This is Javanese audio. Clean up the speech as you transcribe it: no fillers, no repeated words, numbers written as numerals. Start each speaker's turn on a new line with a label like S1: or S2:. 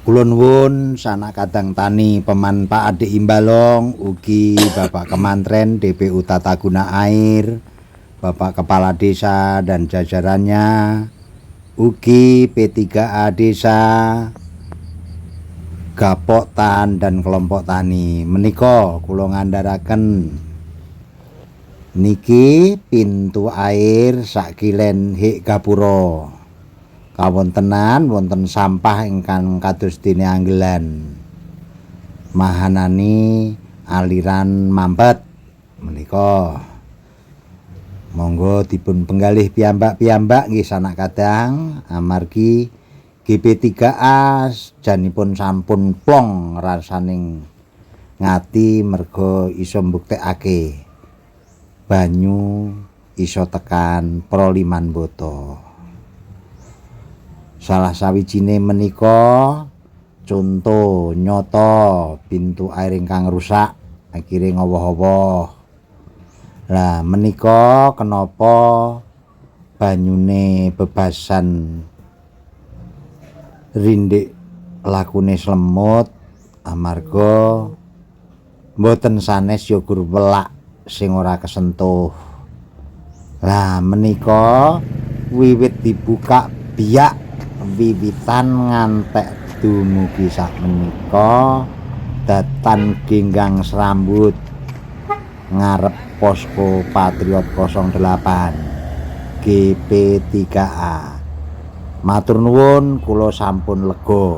S1: Kula nuwun sanak kadang tani peman Pak Adik Imbalong, ugi Bapak Kemantren DPU Tata Guna Air, Bapak Kepala Desa dan jajarannya, ugi P3A Desa, Gapok Tan dan kelompok tani. Menika kula ngandharaken niki pintu air sakilen Hik Gapura. Kawontenan wonten sampah ingkang kados dene anggelan. Mahanani aliran mampet menika. Monggo dipun penggalih piyambak-piyambak nggih sanak kadang amargi GP3A janipun sampun plong rasaning ngati merga iso mbuktekake banyu iso tekan Proliman Boto. Salah sawijine menika contoh nyoto pintu air ingkang rusak akhire ngowoh-owoh. Lah menika kenapa banyune bebasan rindik lakune slemut amarga mboten sanes ya gur welak sing ora kesentuh. Lah menika wiwit dibuka biak wiwitan ngantek dumugi sakmenika datan Genggang Serambut ngarep Posko Patriot 08 GP3A. Matur nuwun, kula sampun lega.